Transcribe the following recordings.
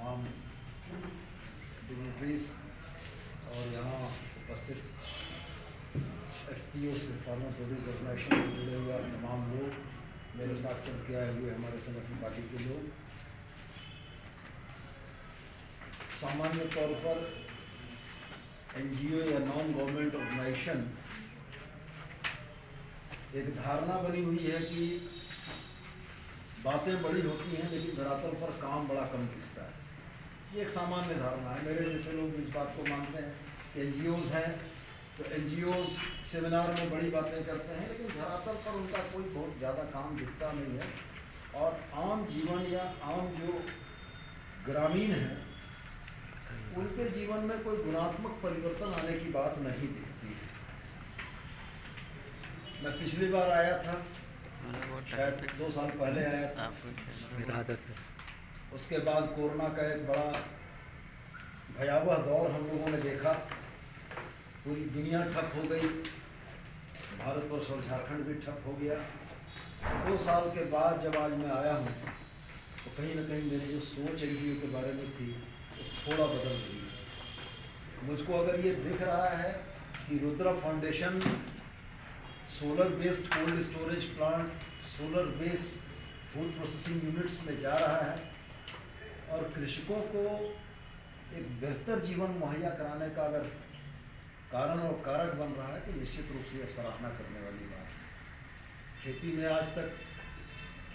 तमाम डिग्निटरीज और यहाँ उपस्थित FPO से फार्मर प्रोड्यूस ऑर्गेनाइजेशन से जुड़े हुए तमाम लोग, मेरे साथ चल के आए हुए हमारे संगठन पार्टी के लोग, सामान्य तौर पर NGO या नॉन गवर्नमेंट ऑर्गेनाइजेशन एक धारणा बनी हुई है कि बातें बड़ी होती हैं लेकिन धरातल पर काम बड़ा कम दिखता है। ये एक सामान्य धारणा है। मेरे जैसे लोग इस बात को मानते हैं कि NGOs हैं तो NGOs सेमिनार में बड़ी बातें करते हैं लेकिन धरातल पर उनका कोई बहुत ज़्यादा काम दिखता नहीं है और आम जीवन या आम जो ग्रामीण हैं उनके जीवन में कोई गुणात्मक परिवर्तन आने की बात नहीं दिखती है। मैं पिछली बार आया था, शायद 2 साल पहले आया था। उसके बाद कोरोना का एक बड़ा भयावह दौर हम लोगों ने देखा, पूरी दुनिया ठप हो गई, भारतवर्ष और झारखंड भी ठप हो गया। 2 साल के बाद जब आज मैं आया हूँ तो कहीं ना कहीं मेरी जो सोच NGO के बारे में थी वो थोड़ा बदल रही है। मुझको अगर ये दिख रहा है कि Rudra foundation solar based cold storage plant, solar based food processing units में जा रहा है और कृषकों को एक बेहतर जीवन मुहैया कराने का अगर कारण और कारक बन रहा है तो निश्चित रूप से यह सराहना करने वाली बात है। खेती में आज तक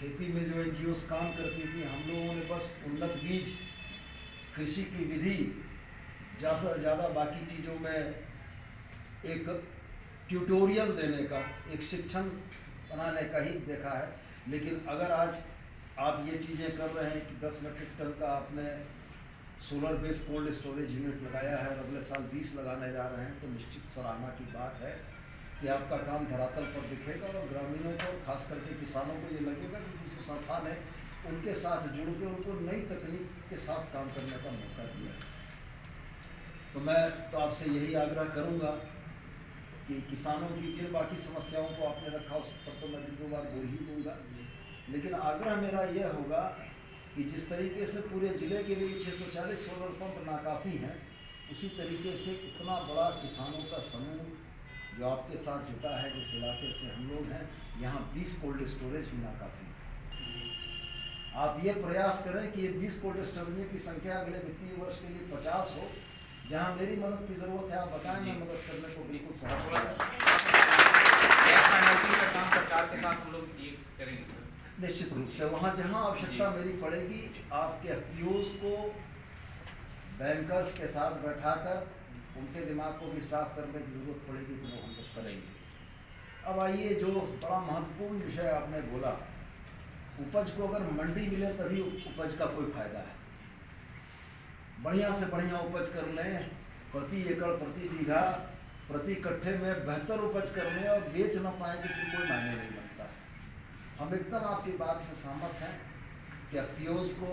जो NGOs काम करती थी, हम लोगों ने बस उन्नत बीज, कृषि की विधि, ज़्यादा से ज़्यादा बाकी चीज़ों में एक ट्यूटोरियल देने का, एक शिक्षण बनाने का ही देखा है। लेकिन अगर आज आप ये चीज़ें कर रहे हैं कि 10 मीट्रिक टन का आपने solar based cold storage unit लगाया है और अगले साल 20 लगाने जा रहे हैं तो निश्चित सराहना की बात है कि आपका काम धरातल पर दिखेगा और ग्रामीणों को, खास करके किसानों को ये लगेगा कि किसी संस्था ने उनके साथ जुड़ के उनको नई तकनीक के साथ काम करने का मौका दिया है। तो मैं तो आपसे यही आग्रह करूँगा कि किसानों की जिन बाकी समस्याओं को आपने रखा उस पर तो मैं 2 बार बोल ही दूँगा, लेकिन आग्रह मेरा यह होगा कि जिस तरीके से पूरे ज़िले के लिए 640 सोलर पंप नाकाफ़ी हैं, उसी तरीके से इतना बड़ा किसानों का समूह जो आपके साथ जुटा है, जिस इलाके से हम लोग हैं, यहाँ 20 कोल्ड स्टोरेज भी नाकाफ़ी है। आप ये प्रयास करें कि ये 20 कोल्ड स्टोरेज की संख्या अगले वित्तीय वर्ष के लिए 50 हो। जहाँ मेरी मदद की ज़रूरत है आप बताएं, मैं मदद करने को बिल्कुल सहज हूँ। निश्चित रूप से वहाँ जहाँ आवश्यकता मेरी पड़ेगी, आपके FPOs को बैंकर्स के साथ बैठाकर उनके दिमाग को भी साफ करने की ज़रूरत पड़ेगी तो वो हम लोग करेंगे। अब आइए, जो बड़ा महत्वपूर्ण विषय आपने बोला, उपज को अगर मंडी मिले तभी उपज का कोई फायदा है। बढ़िया से बढ़िया उपज कर लें, प्रति एकड़, प्रति बीघा, प्रति कट्ठे में बेहतर उपज कर लें और बेच न पाएंगे तो कोई मायने नहीं बनता। हम एकदम आपकी बात से सहमत हैं कि FPOs को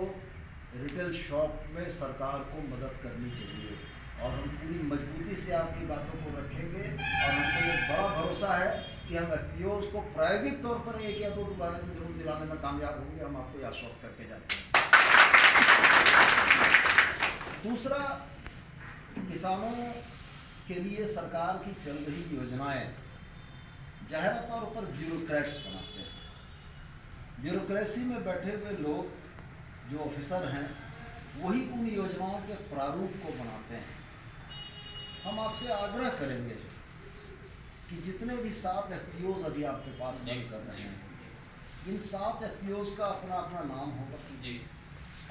रिटेल शॉप में सरकार को मदद करनी चाहिए और हम पूरी मजबूती से आपकी बातों को रखेंगे और हमको ये बड़ा भरोसा है कि हम FPOs को प्रायोगिक तौर पर 1 या 2 दुकानें तो जरूर दिलाने में कामयाब होंगे। हम आपको ये आश्वस्त करके जाते हैं। दूसरा, किसानों के लिए सरकार की चल रही योजनाएं जाहिर तौर पर ब्यूरोक्रेट्स बनाते हैं। ब्यूरोक्रेसी में बैठे हुए लोग जो ऑफिसर हैं वही उन योजनाओं के प्रारूप को बनाते हैं। हम आपसे आग्रह करेंगे कि जितने भी 7 FPOs अभी आपके पास रन कर रहे हैं, इन 7 FPOs का अपना अपना नाम होगा,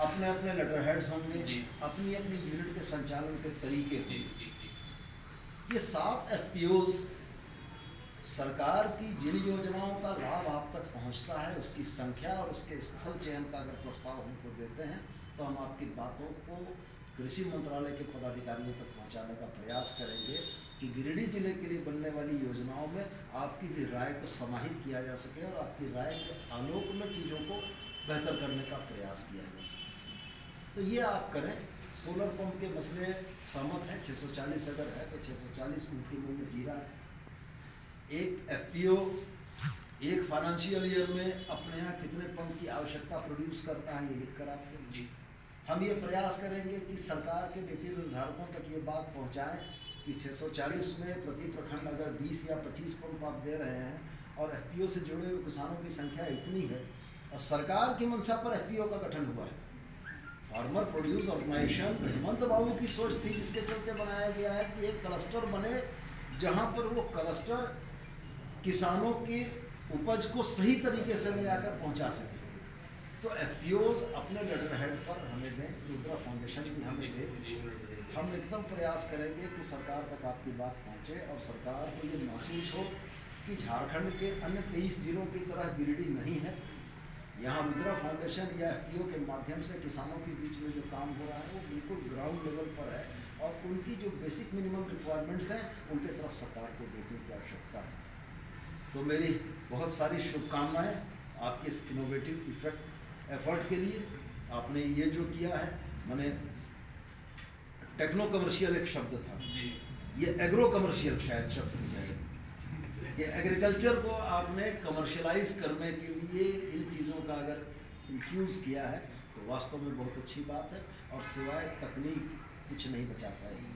अपने अपने लेटर हेड्स होंगे, अपनी अपनी यूनिट के संचालन के तरीके होंगे। ये 7 FPOs सरकार की जिन योजनाओं का लाभ आप तक पहुंचता है उसकी संख्या और उसके स्थल चयन का अगर प्रस्ताव हमको देते हैं तो हम आपकी बातों को कृषि मंत्रालय के पदाधिकारियों तक पहुंचाने का प्रयास करेंगे कि गिरिडीह जिले के लिए बनने वाली योजनाओं में आपकी भी राय को समाहित किया जा सके और आपकी राय के आलोक में चीज़ों को बेहतर करने का प्रयास किया जा सके। तो ये आप करें। सोलर पंप के मसले सहमत हैं, 640 अगर है तो 640 उनके मुँह में जीरा है। एक FPO एक फाइनेंशियल ईयर में अपने यहाँ कितने पंप की आवश्यकता प्रोड्यूस करता है ये लिख कर आपको हम ये प्रयास करेंगे कि सरकार के नीति निर्धारकों तक ये बात पहुंचाएं कि 640 में प्रति प्रखंड अगर 20 या 25 पंप आप दे रहे हैं और एफपीओ से जुड़े हुए किसानों की संख्या इतनी है और सरकार की मंशा पर एफपीओ का गठन हुआ है। फार्मर प्रोड्यूस ऑर्गेनाइजेशन हेमंत बाबू की सोच थी, जिसके चलते बनाया गया है कि एक क्लस्टर बने जहां पर वो क्लस्टर किसानों की उपज को सही तरीके से ले आकर पहुंचा सके। तो एफपीओज अपने लेटर हेड पर हमें दें, रुद्रा फाउंडेशन भी हमें दे। हम एकदम प्रयास करेंगे कि सरकार तक आपकी बात पहुंचे और सरकार को ये महसूस हो कि झारखंड के अन्य 23 जिलों की तरह गिरिडीह नहीं है। यहाँ रुद्रा फाउंडेशन या एफपीओ के माध्यम से किसानों के बीच में जो काम हो रहा है वो बिल्कुल ग्राउंड लेवल पर है और उनकी जो बेसिक मिनिमम रिक्वायरमेंट्स हैं उनके तरफ सरकार को देखने की आवश्यकता है। तो मेरी बहुत सारी शुभकामनाएं आपके इस इनोवेटिव एफर्ट के लिए। आपने ये जो किया है, मैंने टेक्नो कमर्शियल एक शब्द था, ये एग्रो कमर्शियल शायद शब्द हो जाएगा। ये एग्रीकल्चर को आपने कमर्शियलाइज करने के लिए इन चीज़ों का अगर इन्फ्यूज़ किया है तो वास्तव में बहुत अच्छी बात है और सिवाय तकनीक कुछ नहीं बचा पाएगी।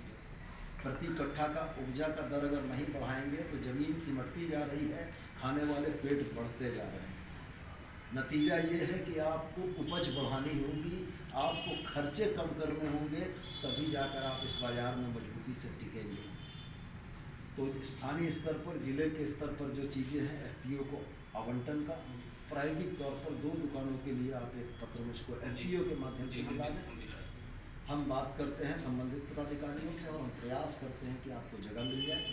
प्रति कट्ठा का उपजा का दर अगर नहीं बढ़ाएंगे तो ज़मीन सिमटती जा रही है, खाने वाले पेट बढ़ते जा रहे हैं। नतीजा ये है कि आपको उपज बढ़ानी होगी, आपको खर्चे कम करने होंगे, तभी जाकर आप इस बाज़ार में मजबूती से टिकेंगे। तो स्थानीय स्तर पर, जिले के स्तर पर जो चीज़ें हैं, एफपीओ को आवंटन का प्रायोगिक तौर पर 2 दुकानों के लिए आप एक पत्र मुझको एफपीओ के माध्यम से मिला दें। हम बात करते हैं संबंधित पदाधिकारियों से और हम प्रयास करते हैं कि आपको जगह मिल जाए।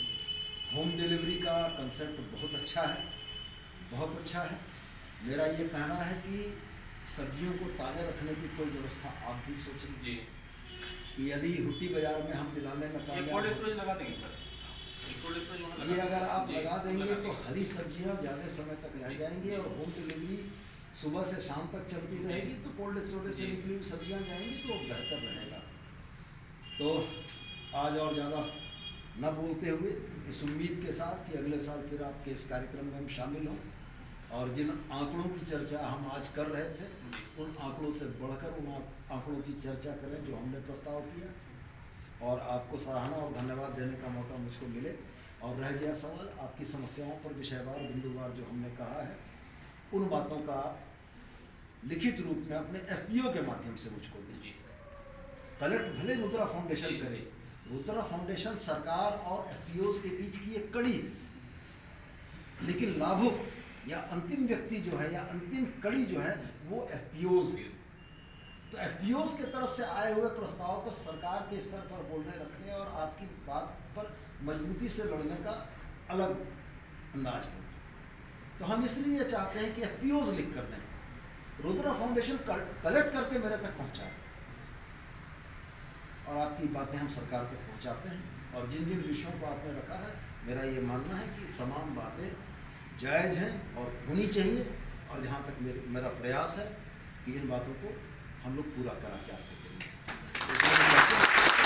होम डिलीवरी का कंसेप्ट बहुत अच्छा है, बहुत अच्छा है। मेरा ये कहना है कि सब्जियों को ताज़ा रखने की कोई व्यवस्था आप भी सोचें जी। यदि हुट्टी बाजार में हम दिलाने में कामयाब लगा देंगे सर, ये अगर आप लगा देंगे तो हरी सब्जियां ज़्यादा समय तक रह जाएंगी और होम डिलीवरी सुबह से शाम तक चलती रहेगी तो कोल्ड स्टोरेज से निकली हुई सब्जियां जाएंगी तो बेहतर रहेगा। तो आज और ज़्यादा न बोलते हुए इस उम्मीद के साथ कि अगले साल फिर आपके इस कार्यक्रम में हम शामिल हों और जिन आंकड़ों की चर्चा हम आज कर रहे थे उन आंकड़ों से बढ़कर उन आंकड़ों की चर्चा करें जो हमने प्रस्ताव किया और आपको सराहना और धन्यवाद देने का मौका मुझको मिले। और रह गया सवाल आपकी समस्याओं पर विषयवार बिंदुवार जो हमने कहा है उन बातों का आप लिखित रूप में अपने एफपीओ के माध्यम से मुझको दीजिए। कलेक्ट भले रुद्रा फाउंडेशन करे, रुद्रा फाउंडेशन सरकार और एफपीओज के बीच की एक कड़ी है, लेकिन लाभुक या अंतिम व्यक्ति जो है या अंतिम कड़ी जो है वो एफपीओज है। तो एफपीओज के तरफ से आए हुए प्रस्ताव को सरकार के स्तर पर बोलने रखने और आपकी बात पर मजबूती से लड़ने का अलग अंदाज हो। तो हम इसलिए चाहते हैं कि एफपीओज लिख कर दें, रुद्रा फाउंडेशन कलेक्ट करके मेरे तक पहुंचा दें और आपकी बातें हम सरकार तक पहुंचाते हैं। और जिन जिन विषयों को आपने रखा है मेरा ये मानना है कि तमाम बातें जायज़ हैं और होनी चाहिए और जहाँ तक मेरा प्रयास है कि इन बातों को हम लोग पूरा करा के आपको